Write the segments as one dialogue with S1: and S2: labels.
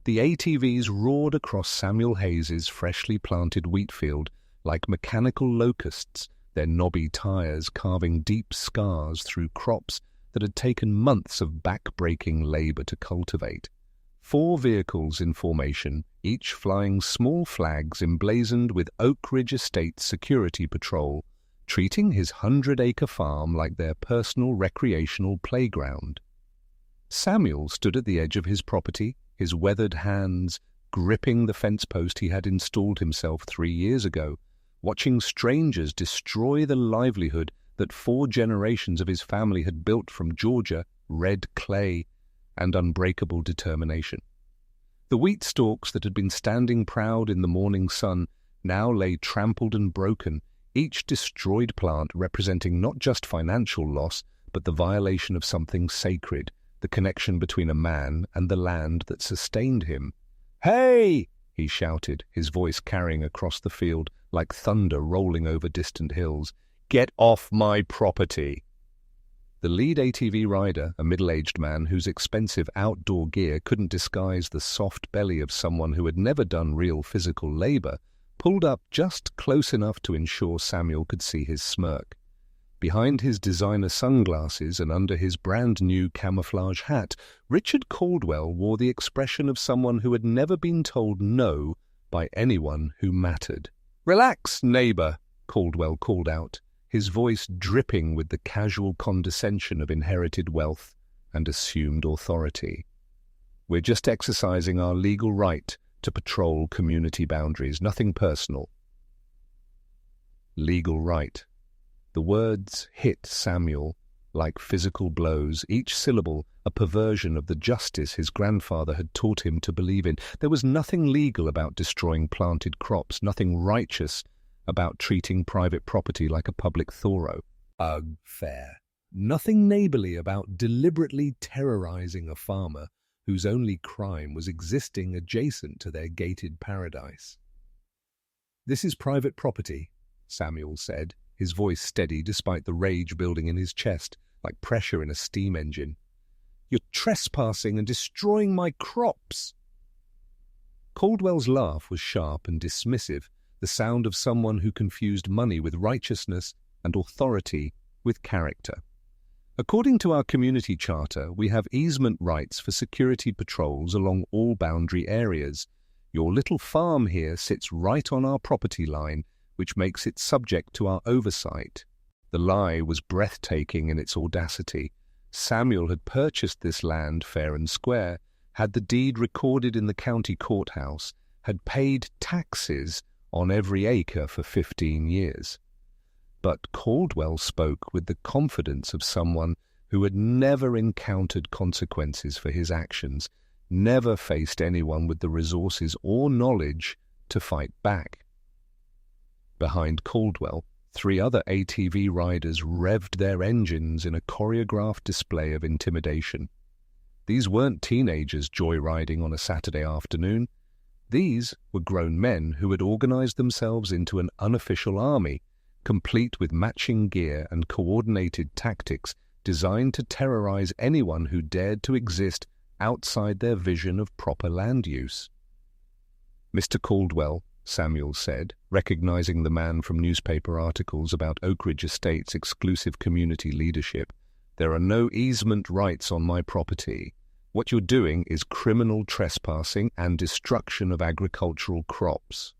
S1: The ATVs roared across Samuel Hayes's freshly planted wheat field like mechanical locusts, their knobby tires carving deep scars through crops that had taken months of back-breaking labor to cultivate. 4 vehicles in formation, each flying small flags emblazoned with Oak Ridge Estate's security patrol, treating his 100-acre farm like their personal recreational playground. Samuel stood at the edge of his property, his weathered hands gripping the fence post he had installed himself 3 years ago, watching strangers destroy the livelihood that 4 generations of his family had built from Georgia, red clay, and unbreakable determination. The wheat stalks that had been standing proud in the morning sun now lay trampled and broken, each destroyed plant representing not just financial loss, but the violation of something sacred, the connection between a man and the land that sustained him. "Hey!" he shouted, his voice carrying across the field like thunder rolling over distant hills. "Get off my property!" The lead ATV rider, a middle-aged man whose expensive outdoor gear couldn't disguise the soft belly of someone who had never done real physical labor, pulled up just close enough to ensure Samuel could see his smirk. Behind his designer sunglasses and under his brand-new camouflage hat, Richard Caldwell wore the expression of someone who had never been told no by anyone who mattered. "Relax, neighbor," Caldwell called out, his voice dripping with the casual condescension of inherited wealth and assumed authority. "We're just exercising our legal right to patrol community boundaries, nothing personal." Legal right. The words hit Samuel like physical blows, each syllable a perversion of the justice his grandfather had taught him to believe in. There was nothing legal about destroying planted crops, nothing righteous about treating private property like a public thorough. Ugh, fair. Nothing neighborly about deliberately terrorizing a farmer whose only crime was existing adjacent to their gated paradise. "This is private property," Samuel said, his voice steady despite the rage building in his chest, like pressure in a steam engine. "You're trespassing and destroying my crops." Caldwell's laugh was sharp and dismissive, the sound of someone who confused money with righteousness and authority with character. "According to our community charter, we have easement rights for security patrols along all boundary areas. Your little farm here sits right on our property line, which makes it subject to our oversight." The lie was breathtaking in its audacity. Samuel had purchased this land fair and square, had the deed recorded in the county courthouse, had paid taxes on every acre for 15 years. But Caldwell spoke with the confidence of someone who had never encountered consequences for his actions, never faced anyone with the resources or knowledge to fight back. Behind Caldwell, 3 other ATV riders revved their engines in a choreographed display of intimidation. These weren't teenagers joyriding on a Saturday afternoon. These were grown men who had organized themselves into an unofficial army, complete with matching gear and coordinated tactics designed to terrorize anyone who dared to exist outside their vision of proper land use. "Mr. Caldwell," Samuel said, recognizing the man from newspaper articles about Oak Ridge Estate's exclusive community leadership, "there are no easement rights on my property. What you're doing is criminal trespassing and destruction of agricultural crops."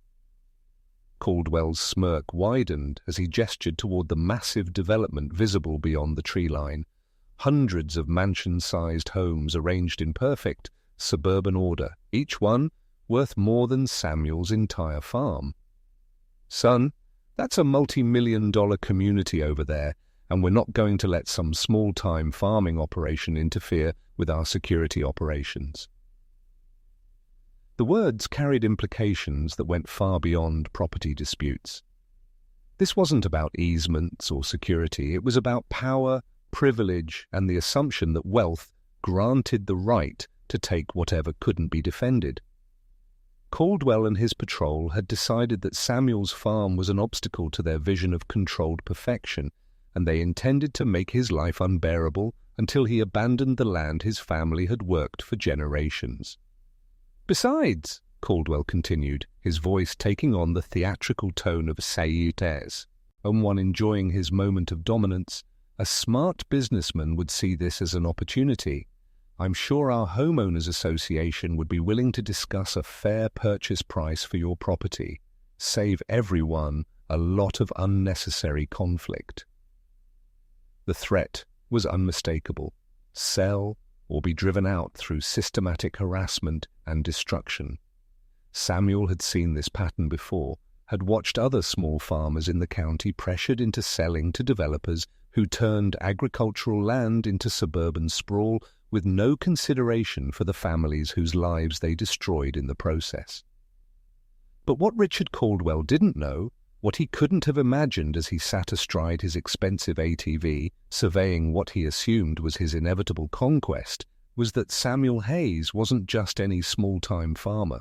S1: Caldwell's smirk widened as he gestured toward the massive development visible beyond the tree line. Hundreds of mansion-sized homes arranged in perfect suburban order, each one worth more than Samuel's entire farm. "Son, that's a multi-million-dollar community over there, and we're not going to let some small-time farming operation interfere with our security operations." The words carried implications that went far beyond property disputes. This wasn't about easements or security. It was about power, privilege, and the assumption that wealth granted the right to take whatever couldn't be defended. Caldwell and his patrol had decided that Samuel's farm was an obstacle to their vision of controlled perfection, and they intended to make his life unbearable until he abandoned the land his family had worked for generations. Besides, Caldwell continued, his voice taking on the theatrical tone of a sayyites, and one enjoying his moment of dominance, a smart businessman would see this as an opportunity. I'm sure our homeowners association would be willing to discuss a fair purchase price for your property. Save everyone a lot of unnecessary conflict. The threat was unmistakable. Sell or be driven out through systematic harassment and destruction. Samuel had seen this pattern before, had watched other small farmers in the county pressured into selling to developers who turned agricultural land into suburban sprawl with no consideration for the families whose lives they destroyed in the process. But what Richard Caldwell didn't know, what he couldn't have imagined as he sat astride his expensive ATV, surveying what he assumed was his inevitable conquest, was that Samuel Hayes wasn't just any small-time farmer.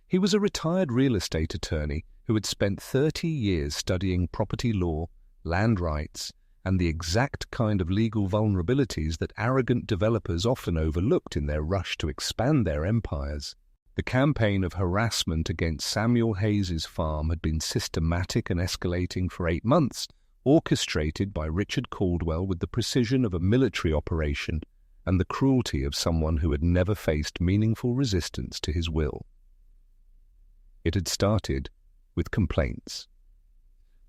S1: He was a retired real estate attorney who had spent 30 years studying property law, land rights, and the exact kind of legal vulnerabilities that arrogant developers often overlooked in their rush to expand their empires. The campaign of harassment against Samuel Hayes's farm had been systematic and escalating for 8 months, orchestrated by Richard Caldwell with the precision of a military operation and the cruelty of someone who had never faced meaningful resistance to his will. It had started with complaints.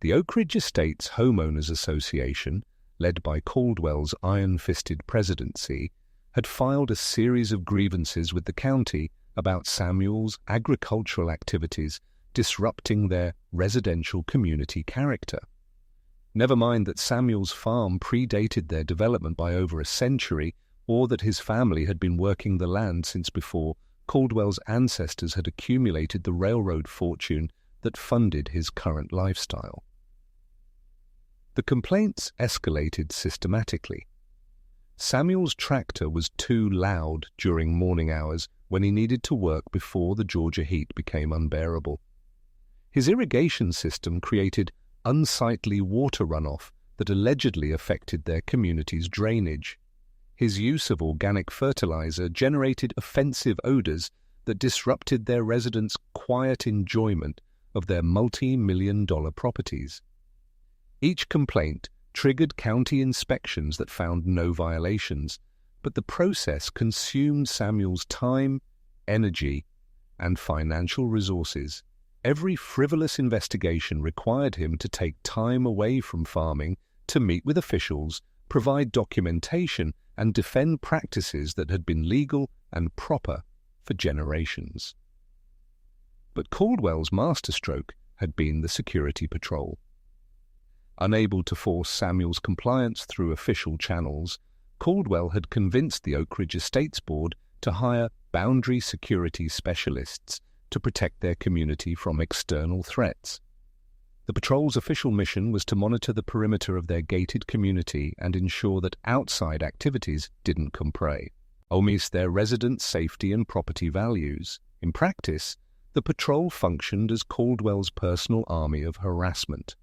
S1: The Oak Ridge Estates Homeowners Association, led by Caldwell's iron-fisted presidency, had filed a series of grievances with the county about Samuel's agricultural activities disrupting their residential community character. Never mind that Samuel's farm predated their development by over a century, or that his family had been working the land since before Caldwell's ancestors had accumulated the railroad fortune that funded his current lifestyle. The complaints escalated systematically. Samuel's tractor was too loud during morning hours when he needed to work before the Georgia heat became unbearable. His irrigation system created unsightly water runoff that allegedly affected their community's drainage. His use of organic fertilizer generated offensive odors that disrupted their residents' quiet enjoyment of their multi-million-dollar properties. Each complaint triggered county inspections that found no violations, but the process consumed Samuel's time, energy, and financial resources. Every frivolous investigation required him to take time away from farming to meet with officials, provide documentation, and defend practices that had been legal and proper for generations. But Caldwell's masterstroke had been the security patrol. Unable to force Samuel's compliance through official channels, Caldwell had convinced the Oak Ridge Estates Board to hire boundary security specialists to protect their community from external threats. The patrol's official mission was to monitor the perimeter of their gated community and ensure that outside activities didn't compromise their residents' safety and property values. In practice, the patrol functioned as Caldwell's personal army of harassment.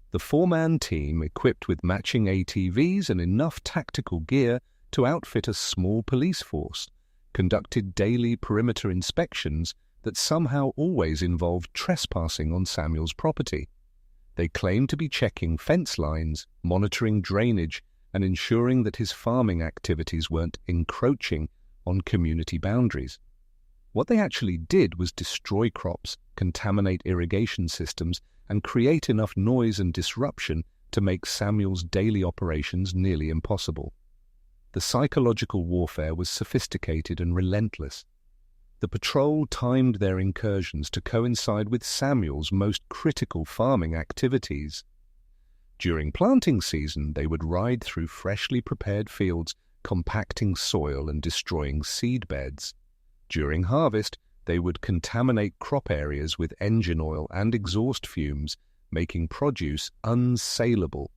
S1: The 4-man team, equipped with matching ATVs and enough tactical gear to outfit a small police force, conducted daily perimeter inspections that somehow always involved trespassing on Samuel's property. They claimed to be checking fence lines, monitoring drainage, and ensuring that his farming activities weren't encroaching on community boundaries. What they actually did was destroy crops, contaminate irrigation systems, and create enough noise and disruption to make Samuel's daily operations nearly impossible. The psychological warfare was sophisticated and relentless. The patrol timed their incursions to coincide with Samuel's most critical farming activities. During planting season, they would ride through freshly prepared fields, compacting soil and destroying seed beds. During harvest, they would contaminate crop areas with engine oil and exhaust fumes, making produce unsaleable.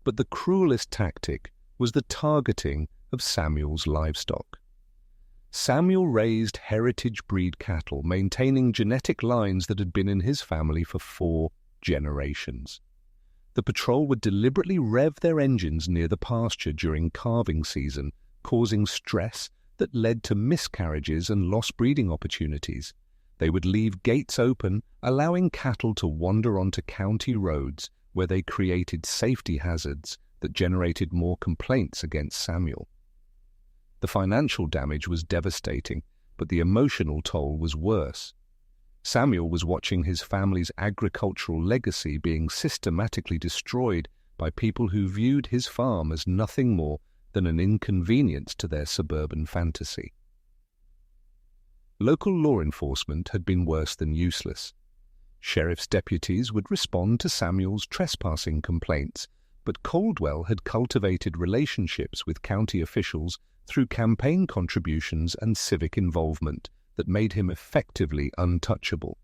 S1: But the cruelest tactic was the targeting of Samuel's livestock. Samuel raised heritage breed cattle, maintaining genetic lines that had been in his family for 4 generations. The patrol would deliberately rev their engines near the pasture during calving season, causing stress that led to miscarriages and lost breeding opportunities. They would leave gates open, allowing cattle to wander onto county roads where they created safety hazards that generated more complaints against Samuel. The financial damage was devastating, but the emotional toll was worse. Samuel was watching his family's agricultural legacy being systematically destroyed by people who viewed his farm as nothing more than an inconvenience to their suburban fantasy. Local law enforcement had been worse than useless. Sheriff's deputies would respond to Samuel's trespassing complaints, but Caldwell had cultivated relationships with county officials through campaign contributions and civic involvement that made him effectively untouchable.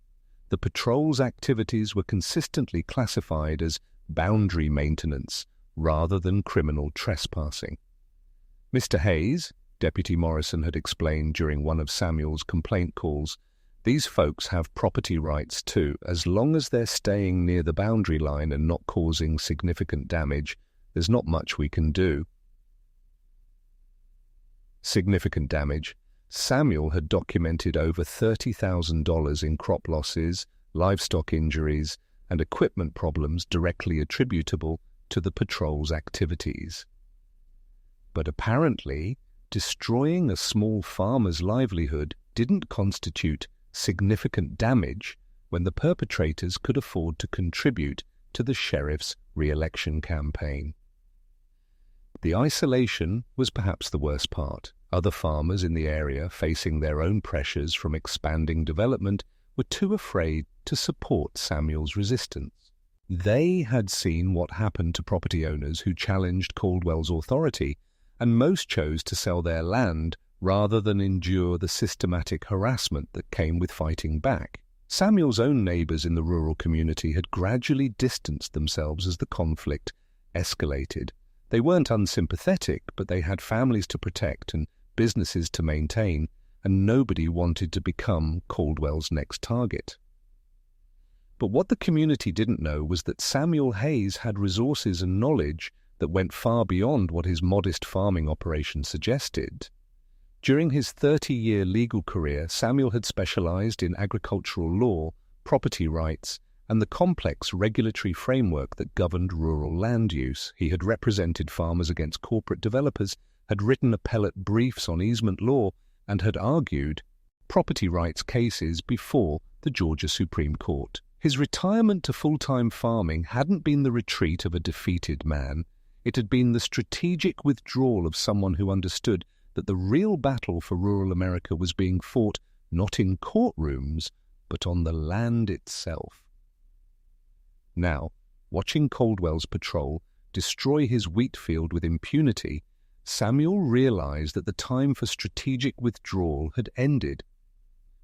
S1: The patrol's activities were consistently classified as boundary maintenance rather than criminal trespassing. Mr. Hayes, Deputy Morrison had explained during one of Samuel's complaint calls, these folks have property rights too, as long as they're staying near the boundary line and not causing significant damage. There's not much we can do. Significant damage. Samuel had documented over $30,000 in crop losses, livestock injuries, and equipment problems directly attributable to the patrol's activities. But apparently, destroying a small farmer's livelihood didn't constitute significant damage when the perpetrators could afford to contribute to the sheriff's re-election campaign. The isolation was perhaps the worst part. Other farmers in the area, facing their own pressures from expanding development, were too afraid to support Samuel's resistance. They had seen what happened to property owners who challenged Caldwell's authority, and most chose to sell their land rather than endure the systematic harassment that came with fighting back. Samuel's own neighbors in the rural community had gradually distanced themselves as the conflict escalated. They weren't unsympathetic, but they had families to protect and businesses to maintain, and nobody wanted to become Caldwell's next target. But what the community didn't know was that Samuel Hayes had resources and knowledge that went far beyond what his modest farming operation suggested. During his 30-year legal career, Samuel had specialized in agricultural law, property rights, and the complex regulatory framework that governed rural land use. He had represented farmers against corporate developers, had written appellate briefs on easement law, and had argued property rights cases before the Georgia Supreme Court. His retirement to full-time farming hadn't been the retreat of a defeated man. It had been the strategic withdrawal of someone who understood that the real battle for rural America was being fought not in courtrooms, but on the land itself. Now, watching Caldwell's patrol destroy his wheat field with impunity, Samuel realized that the time for strategic withdrawal had ended.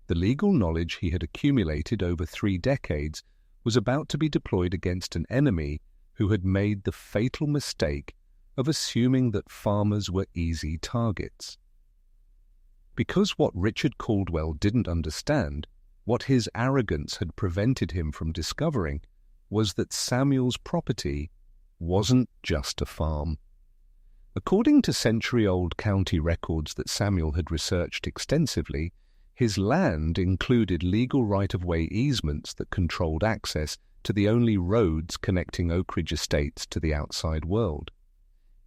S1: The legal knowledge he had accumulated over 3 decades was about to be deployed against an enemy who had made the fatal mistake of assuming that farmers were easy targets. Because what Richard Caldwell didn't understand, what his arrogance had prevented him from discovering, was that Samuel's property wasn't just a farm. According to century-old county records that Samuel had researched extensively, his land included legal right-of-way easements that controlled access to the only roads connecting Oak Ridge estates to the outside world.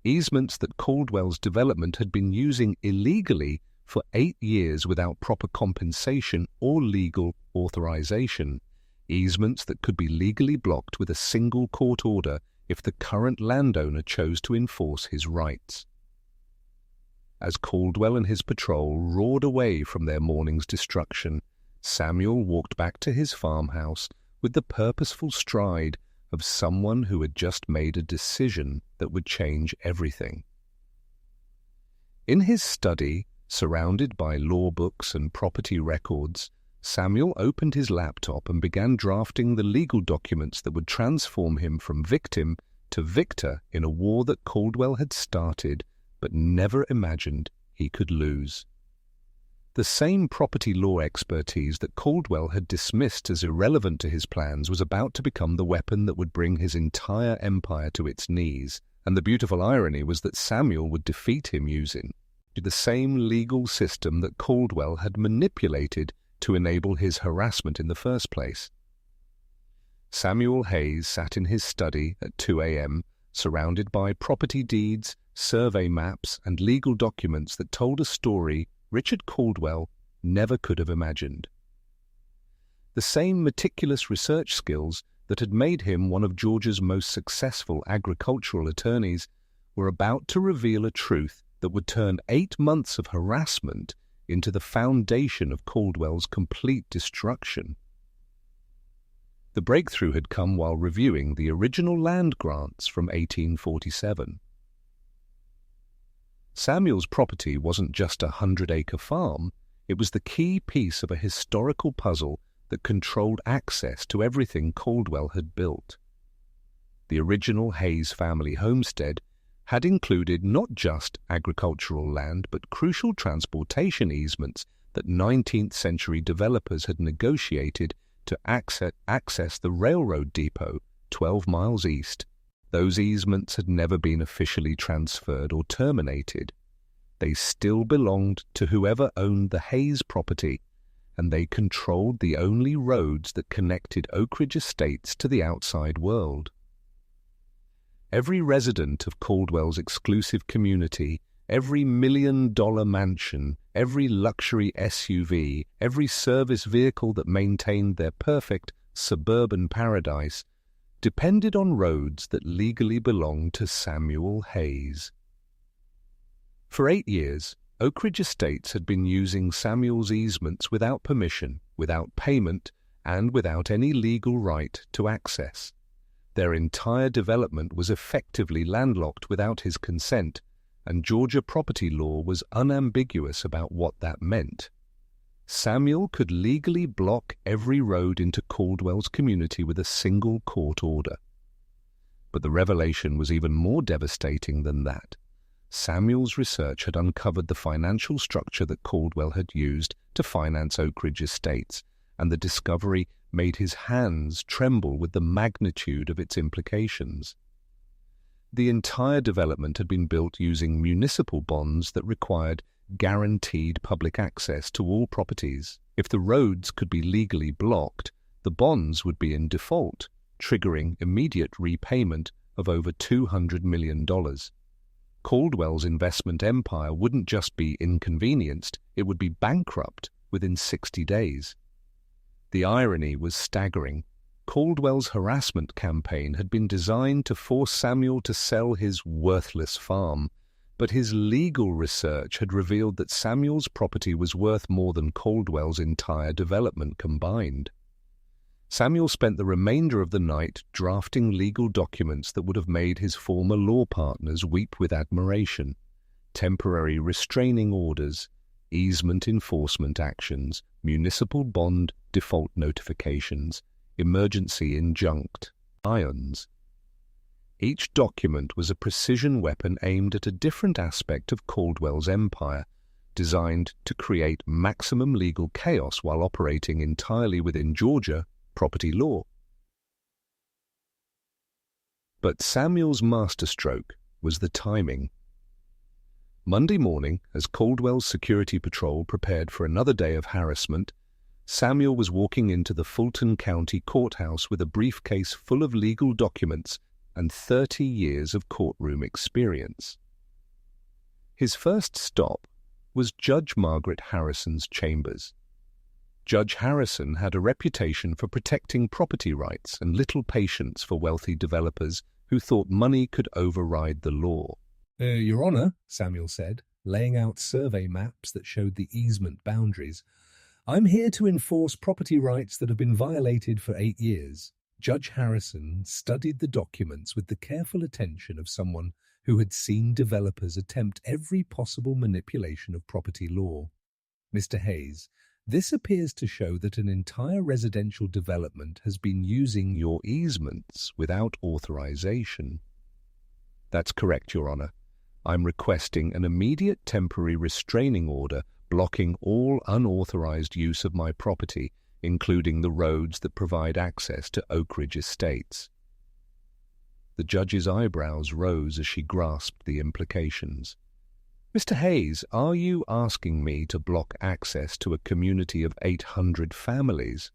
S1: Easements that Caldwell's development had been using illegally for 8 years without proper compensation or legal authorization. Easements that could be legally blocked with a single court order if the current landowner chose to enforce his rights. As Caldwell and his patrol roared away from their morning's destruction, Samuel walked back to his farmhouse with the purposeful stride of someone who had just made a decision that would change everything. In his study, surrounded by law books and property records, Samuel opened his laptop and began drafting the legal documents that would transform him from victim to victor in a war that Caldwell had started but never imagined he could lose. The same property law expertise that Caldwell had dismissed as irrelevant to his plans was about to become the weapon that would bring his entire empire to its knees, and the beautiful irony was that Samuel would defeat him using the same legal system that Caldwell had manipulated to enable his harassment in the first place. Samuel Hayes sat in his study at 2 a.m., surrounded by property deeds, survey maps, and legal documents that told a story Richard Caldwell never could have imagined. The same meticulous research skills that had made him one of Georgia's most successful agricultural attorneys were about to reveal a truth that would turn 8 months of harassment into the foundation of Caldwell's complete destruction. The breakthrough had come while reviewing the original land grants from 1847. Samuel's property wasn't just a 100-acre farm, it was the key piece of a historical puzzle that controlled access to everything Caldwell had built. The original Hayes family homestead had included not just agricultural land but crucial transportation easements that 19th-century developers had negotiated to access the railroad depot 12 miles east. Those easements had never been officially transferred or terminated. They still belonged to whoever owned the Hayes property, and they controlled the only roads that connected Oak Ridge Estates to the outside world. Every resident of Caldwell's exclusive community, every million-dollar mansion, every luxury SUV, every service vehicle that maintained their perfect suburban paradise depended on roads that legally belonged to Samuel Hayes. For 8 years, Oak Ridge Estates had been using Samuel's easements without permission, without payment, and without any legal right to access. Their entire development was effectively landlocked without his consent, and Georgia property law was unambiguous about what that meant. Samuel could legally block every road into Caldwell's community with a single court order. But the revelation was even more devastating than that. Samuel's research had uncovered the financial structure that Caldwell had used to finance Oak Ridge Estates, and the discovery made his hands tremble with the magnitude of its implications. The entire development had been built using municipal bonds that required guaranteed public access to all properties. If the roads could be legally blocked, the bonds would be in default, triggering immediate repayment of over $200 million. Caldwell's investment empire wouldn't just be inconvenienced, it would be bankrupt within 60 days. The irony was staggering. Caldwell's harassment campaign had been designed to force Samuel to sell his worthless farm, but his legal research had revealed that Samuel's property was worth more than Caldwell's entire development combined. Samuel spent the remainder of the night drafting legal documents that would have made his former law partners weep with admiration: temporary restraining orders, easement enforcement actions, municipal bond default notifications, emergency injunct irons. Each document was a precision weapon aimed at a different aspect of Caldwell's empire, designed to create maximum legal chaos while operating entirely within Georgia property law. But Samuel's masterstroke was the timing. Monday morning, as Caldwell's security patrol prepared for another day of harassment, Samuel was walking into the Fulton County Courthouse with a briefcase full of legal documents and 30 years of courtroom experience. His first stop was Judge Margaret Harrison's chambers. Judge Harrison had a reputation for protecting property rights and little patience for wealthy developers who thought money could override the law.
S2: Your Honor, Samuel said, laying out survey maps that showed the easement boundaries, I'm here to enforce property rights that have been violated for 8 years. Judge Harrison studied the documents with the careful attention of someone who had seen developers attempt every possible manipulation of property law. Mr. Hayes, this appears to show that an entire residential development has been using your easements without authorization. That's correct, Your Honor. I'm requesting an immediate temporary restraining order blocking all unauthorized use of my property, including the roads that provide access to Oak Ridge Estates. The judge's eyebrows rose as she grasped the implications.
S1: Mr. Hayes, are you asking me to block access to a community of 800 families?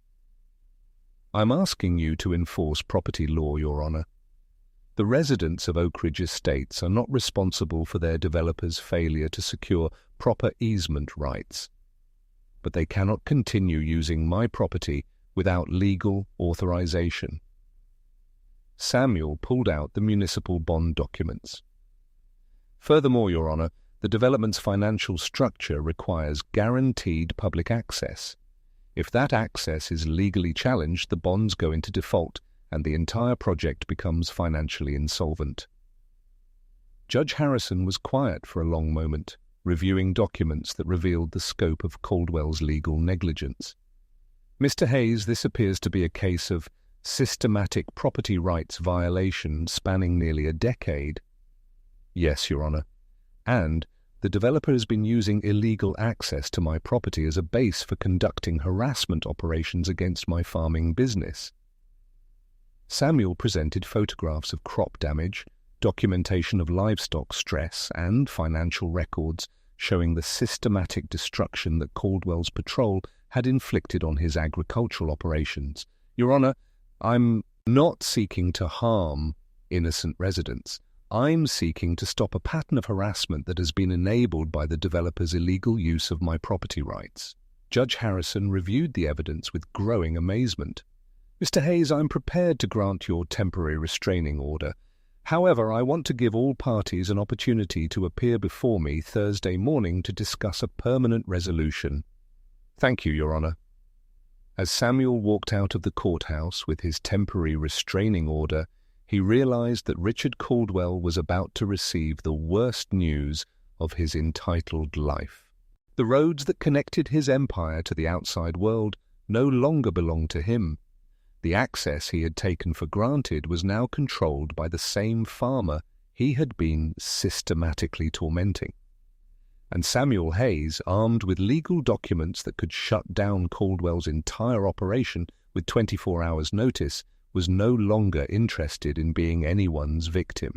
S1: I'm asking you to enforce property law, Your Honour. The residents of Oak Ridge Estates are not responsible for their developers' failure to secure proper easement rights, but they cannot continue using my property without legal authorization. Samuel pulled out the municipal bond documents. Furthermore, Your Honour, the development's financial structure requires guaranteed public access. If that access is legally challenged, the bonds go into default and the entire project becomes financially insolvent. Judge Harrison was quiet for a long moment, reviewing documents that revealed the scope of Caldwell's legal negligence. Mr. Hayes, this appears to be a case of systematic property rights violation spanning nearly a decade. Yes, Your Honour. And the developer has been using illegal access to my property as a base for conducting harassment operations against my farming business. Samuel presented photographs of crop damage, documentation of livestock stress, and financial records showing the systematic destruction that Caldwell's patrol had inflicted on his agricultural operations. Your Honour, I'm not seeking to harm innocent residents. I'm seeking to stop a pattern of harassment that has been enabled by the developer's illegal use of my property rights. Judge Harrison reviewed the evidence with growing amazement. Mr. Hayes, I'm prepared to grant your temporary restraining order. However, I want to give all parties an opportunity to appear before me Thursday morning to discuss a permanent resolution. Thank you, Your Honour. As Samuel walked out of the courthouse with his temporary restraining order, he realized that Richard Caldwell was about to receive the worst news of his entitled life. The roads that connected his empire to the outside world no longer belonged to him. The access he had taken for granted was now controlled by the same farmer he had been systematically tormenting. And Samuel Hayes, armed with legal documents that could shut down Caldwell's entire operation with 24 hours' notice, was no longer interested in being anyone's victim.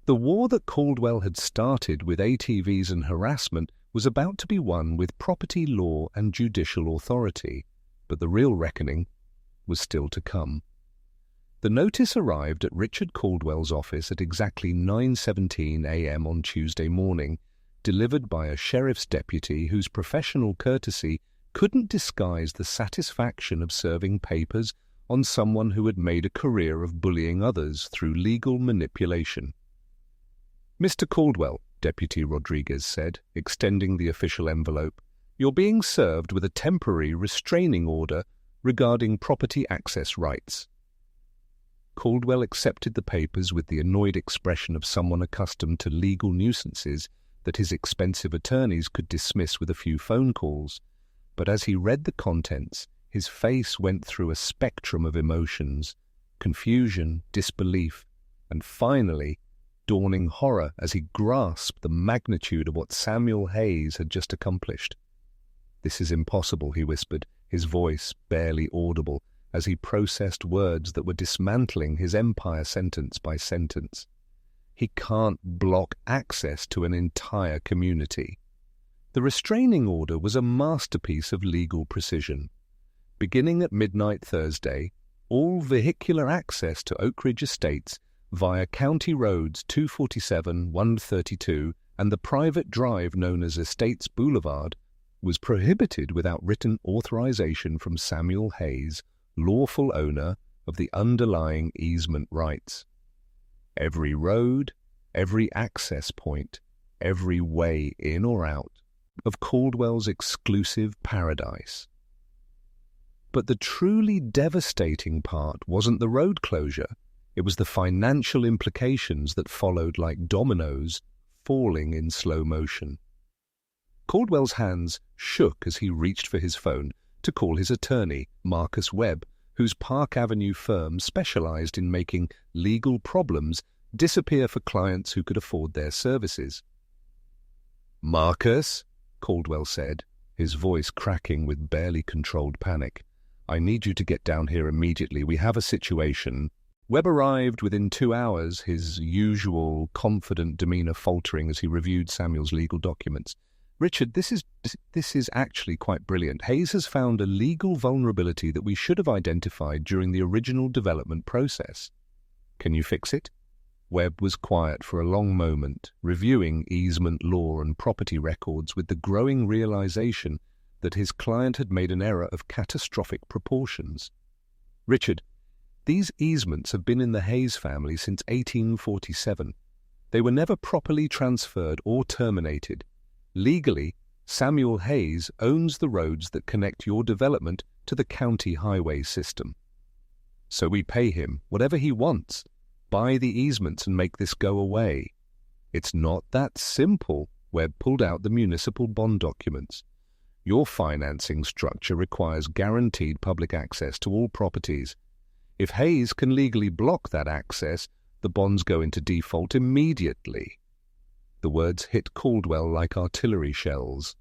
S1: The war that Caldwell had started with ATVs and harassment was about to be won with property law and judicial authority, but the real reckoning was still to come. The notice arrived at Richard Caldwell's office at exactly 9:17 a.m. on Tuesday morning, delivered by a sheriff's deputy whose professional courtesy couldn't disguise the satisfaction of serving papers on someone who had made a career of bullying others through legal manipulation. Mr. Caldwell, Deputy Rodriguez said, extending the official envelope, you're being served with a temporary restraining order regarding property access rights. Caldwell accepted the papers with the annoyed expression of someone accustomed to legal nuisances that his expensive attorneys could dismiss with a few phone calls, but as he read the contents, his face went through a spectrum of emotions, confusion, disbelief, and finally, dawning horror as he grasped the magnitude of what Samuel Hayes had just accomplished. "This is impossible," he whispered, his voice barely audible, as he processed words that were dismantling his empire sentence by sentence. He can't block access to an entire community. The restraining order was a masterpiece of legal precision. Beginning at midnight Thursday, all vehicular access to Oak Ridge Estates via County Roads 247, 132, and the private drive known as Estates Boulevard was prohibited without written authorization from Samuel Hayes, lawful owner of the underlying easement rights. Every road, every access point, every way in or out of Caldwell's exclusive paradise. But the truly devastating part wasn't the road closure. It was the financial implications that followed like dominoes falling in slow motion. Caldwell's hands shook as he reached for his phone to call his attorney, Marcus Webb, whose Park Avenue firm specialized in making legal problems disappear for clients who could afford their services. "Marcus," Caldwell said, his voice cracking with barely controlled panic, "I need you to get down here immediately. We have a situation." Webb arrived within 2 hours, his usual confident demeanor faltering as he reviewed Samuel's legal documents. "Richard, this is actually quite brilliant. Hayes has found a legal vulnerability that we should have identified during the original development process. Can you fix it?" Webb was quiet for a long moment, reviewing easement law and property records with the growing realization that his client had made an error of catastrophic proportions. "Richard, these easements have been in the Hayes family since 1847. They were never properly transferred or terminated. Legally, Samuel Hayes owns the roads that connect your development to the county highway system. So we pay him whatever he wants, buy the easements and make this go away. It's not that simple." Webb pulled out the municipal bond documents. "Your financing structure requires guaranteed public access to all properties. If Hayes can legally block that access, the bonds go into default immediately." The words hit Caldwell like artillery shells.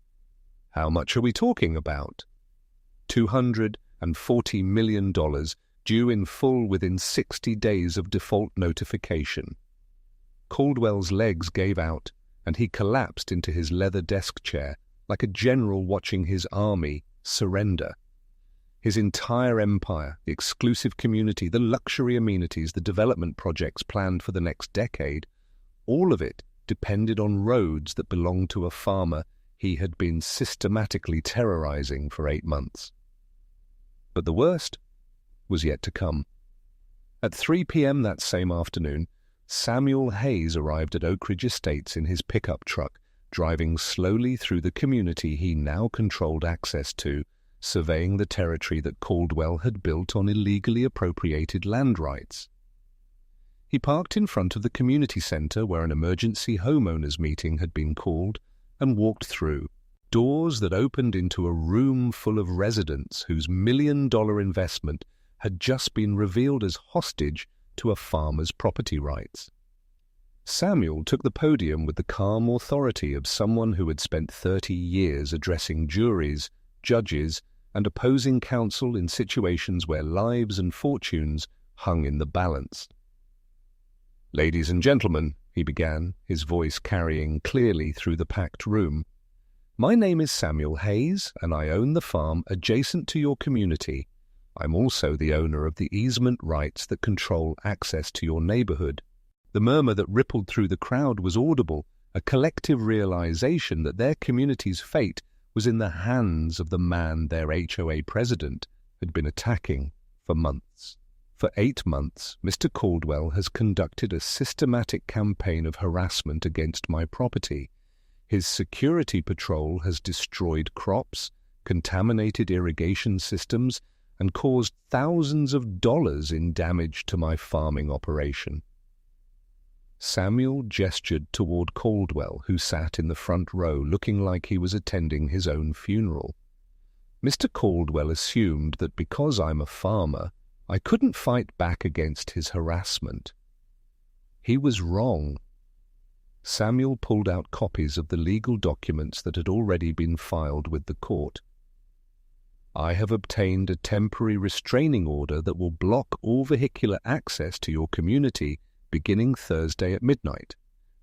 S1: "How much are we talking about?" $240 million, due in full within 60 days of default notification. Caldwell's legs gave out, and he collapsed into his leather desk chair like a general watching his army surrender. His entire empire, the exclusive community, the luxury amenities, the development projects planned for the next decade, all of it depended on roads that belonged to a farmer he had been systematically terrorizing for 8 months. But the worst was yet to come. At 3 p.m. that same afternoon, Samuel Hayes arrived at Oak Ridge Estates in his pickup truck, driving slowly through the community he now controlled access to, surveying the territory that Caldwell had built on illegally appropriated land rights. He parked in front of the community center where an emergency homeowners meeting had been called and walked through, doors that opened into a room full of residents whose $1 million investment had just been revealed as hostage to a farmer's property rights. Samuel took the podium with the calm authority of someone who had spent 30 years addressing juries, judges, and opposing counsel in situations where lives and fortunes hung in the balance. "Ladies and gentlemen," he began, his voice carrying clearly through the packed room, "my name is Samuel Hayes, and I own the farm adjacent to your community. I'm also the owner of the easement rights that control access to your neighborhood." The murmur that rippled through the crowd was audible, a collective realization that their community's fate was in the hands of the man their HOA president had been attacking for months. For 8 months, Mr. Caldwell has conducted a systematic campaign of harassment against my property. His security patrol has destroyed crops, contaminated irrigation systems, and caused thousands of dollars in damage to my farming operation. Samuel gestured toward Caldwell, who sat in the front row looking like he was attending his own funeral. "Mr. Caldwell assumed that because I'm a farmer, I couldn't fight back against his harassment. He was wrong." Samuel pulled out copies of the legal documents that had already been filed with the court. "I have obtained a temporary restraining order that will block all vehicular access to your community beginning Thursday at midnight.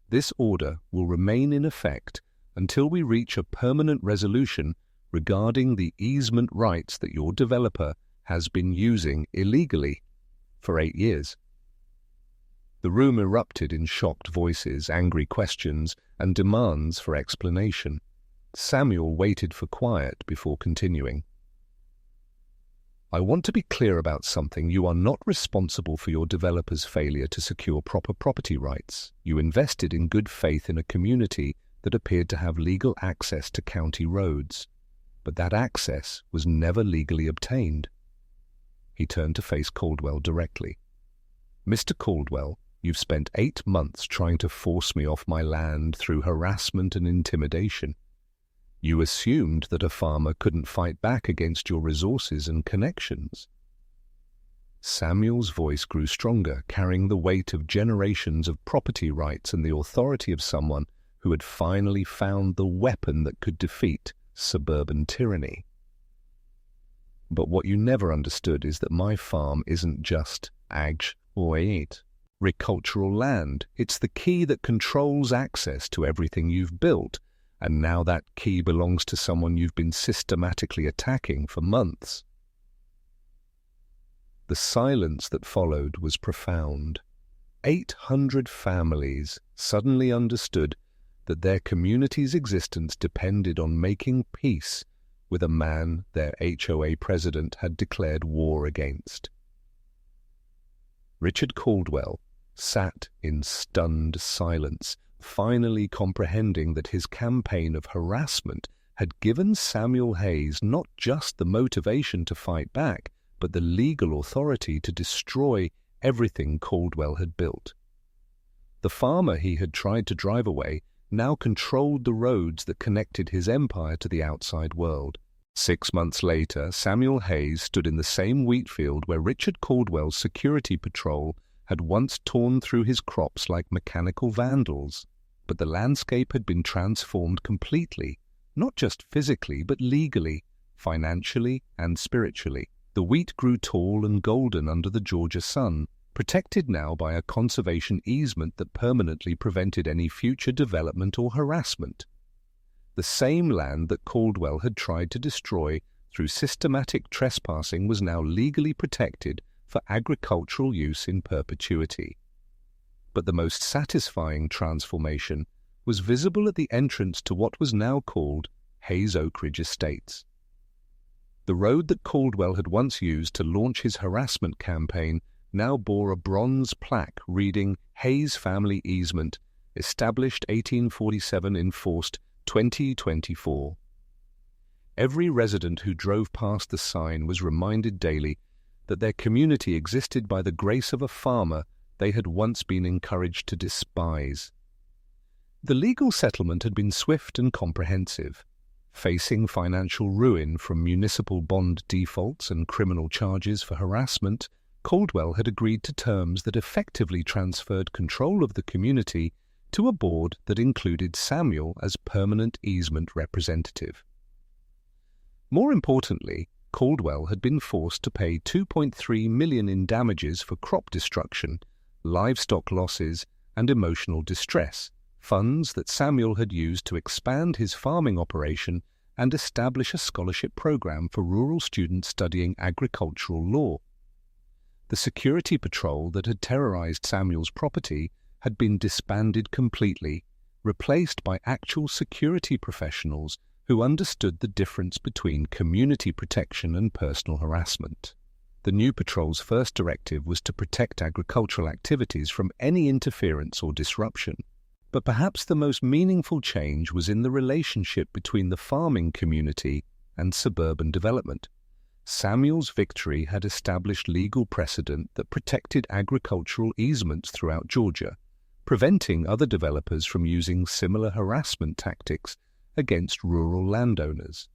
S1: This order will remain in effect until we reach a permanent resolution regarding the easement rights that your developer has been using illegally for 8 years. The room erupted in shocked voices, angry questions, and demands for explanation. Samuel waited for quiet before continuing. "I want to be clear about something. You are not responsible for your developer's failure to secure proper property rights. You invested in good faith in a community that appeared to have legal access to county roads, but that access was never legally obtained." He turned to face Caldwell directly. "Mr. Caldwell, you've spent 8 months trying to force me off my land through harassment and intimidation. You assumed that a farmer couldn't fight back against your resources and connections." Samuel's voice grew stronger, carrying the weight of generations of property rights and the authority of someone who had finally found the weapon that could defeat suburban tyranny. "But what you never understood is that my farm isn't just Wait. Agricultural land. It's the key that controls access to everything you've built, and now that key belongs to someone you've been systematically attacking for months. The silence that followed was profound. 800 families suddenly understood that their community's existence depended on making peace with a man their HOA president had declared war against. Richard Caldwell sat in stunned silence, finally comprehending that his campaign of harassment had given Samuel Hayes not just the motivation to fight back, but the legal authority to destroy everything Caldwell had built. The farmer he had tried to drive away now controlled the roads that connected his empire to the outside world. 6 months later, Samuel Hayes stood in the same wheat field where Richard Caldwell's security patrol had once torn through his crops like mechanical vandals. But the landscape had been transformed completely, not just physically, but legally, financially, and spiritually. The wheat grew tall and golden under the Georgia sun, protected now by a conservation easement that permanently prevented any future development or harassment. The same land that Caldwell had tried to destroy through systematic trespassing was now legally protected for agricultural use in perpetuity. But the most satisfying transformation was visible at the entrance to what was now called Hayes Oak Ridge Estates. The road that Caldwell had once used to launch his harassment campaign now bore a bronze plaque reading Hayes Family Easement, established 1847, enforced 2024. Every resident who drove past the sign was reminded daily that their community existed by the grace of a farmer they had once been encouraged to despise. The legal settlement had been swift and comprehensive. Facing financial ruin from municipal bond defaults and criminal charges for harassment, Caldwell had agreed to terms that effectively transferred control of the community to a board that included Samuel as permanent easement representative. More importantly, Caldwell had been forced to pay $2.3 million in damages for crop destruction, livestock losses, and emotional distress, funds that Samuel had used to expand his farming operation and establish a scholarship program for rural students studying agricultural law. The security patrol that had terrorized Samuel's property had been disbanded completely, replaced by actual security professionals who understood the difference between community protection and personal harassment. The new patrol's first directive was to protect agricultural activities from any interference or disruption. But perhaps the most meaningful change was in the relationship between the farming community and suburban development. Samuel's victory had established legal precedent that protected agricultural easements throughout Georgia, preventing other developers from using similar harassment tactics against rural landowners.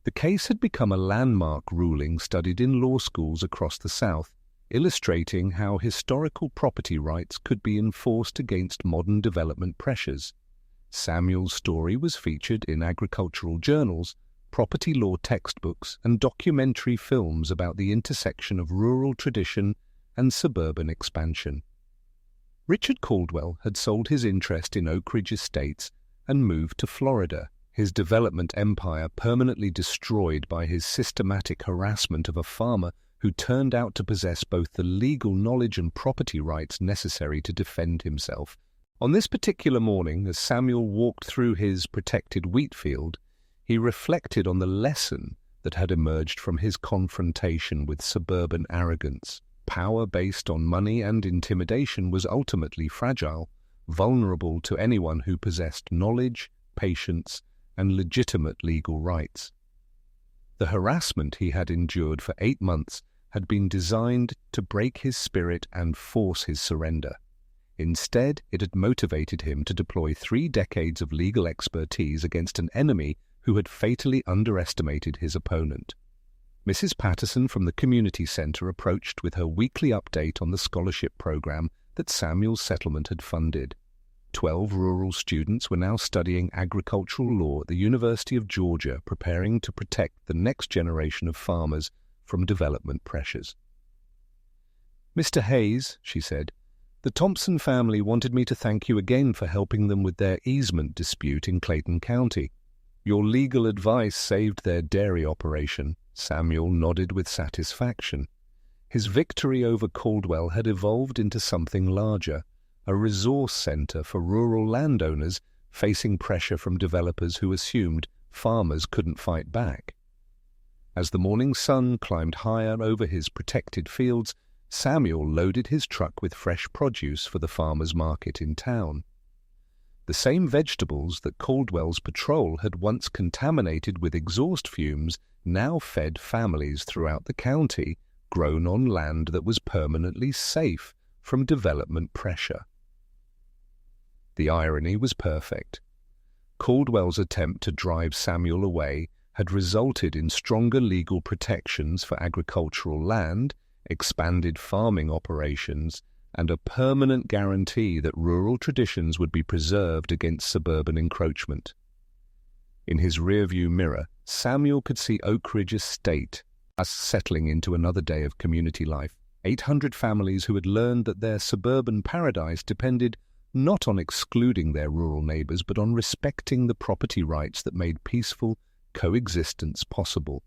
S1: The case had become a landmark ruling studied in law schools across the South, illustrating how historical property rights could be enforced against modern development pressures. Samuel's story was featured in agricultural journals, property law textbooks, and documentary films about the intersection of rural tradition and suburban expansion. Richard Caldwell had sold his interest in Oak Ridge Estates and moved to Florida, his development empire permanently destroyed by his systematic harassment of a farmer who turned out to possess both the legal knowledge and property rights necessary to defend himself. On this particular morning, as Samuel walked through his protected wheat field, he reflected on the lesson that had emerged from his confrontation with suburban arrogance. Power based on money and intimidation was ultimately fragile, vulnerable to anyone who possessed knowledge, patience, and legitimate legal rights. The harassment he had endured for 8 months had been designed to break his spirit and force his surrender. Instead, it had motivated him to deploy 3 decades of legal expertise against an enemy who had fatally underestimated his opponent. Mrs. Patterson from the community center approached with her weekly update on the scholarship program that Samuel's settlement had funded. 12 rural students were now studying agricultural law at the University of Georgia, preparing to protect the next generation of farmers from development pressures. "Mr. Hayes," she said, "the Thompson family wanted me to thank you again for helping them with their easement dispute in Clayton County. Your legal advice saved their dairy operation." Samuel nodded with satisfaction. His victory over Caldwell had evolved into something larger, a resource center for rural landowners facing pressure from developers who assumed farmers couldn't fight back. As the morning sun climbed higher over his protected fields, Samuel loaded his truck with fresh produce for the farmers' market in town. The same vegetables that Caldwell's patrol had once contaminated with exhaust fumes now fed families throughout the county, grown on land that was permanently safe from development pressure. The irony was perfect. Caldwell's attempt to drive Samuel away had resulted in stronger legal protections for agricultural land, expanded farming operations, and a permanent guarantee that rural traditions would be preserved against suburban encroachment. In his rearview mirror, Samuel could see Oak Ridge Estate settling into another day of community life. 800 families who had learned that their suburban paradise depended not on excluding their rural neighbors, but on respecting the property rights that made peaceful coexistence possible.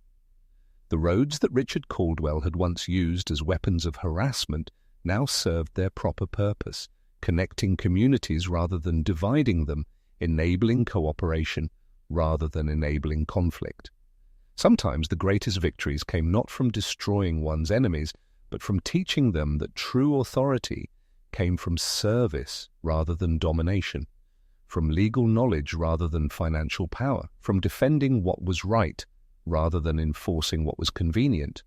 S1: The roads that Richard Caldwell had once used as weapons of harassment now served their proper purpose, connecting communities rather than dividing them, enabling cooperation rather than enabling conflict. Sometimes the greatest victories came not from destroying one's enemies, but from teaching them that true authority came from service rather than domination, from legal knowledge rather than financial power, from defending what was right rather than enforcing what was convenient.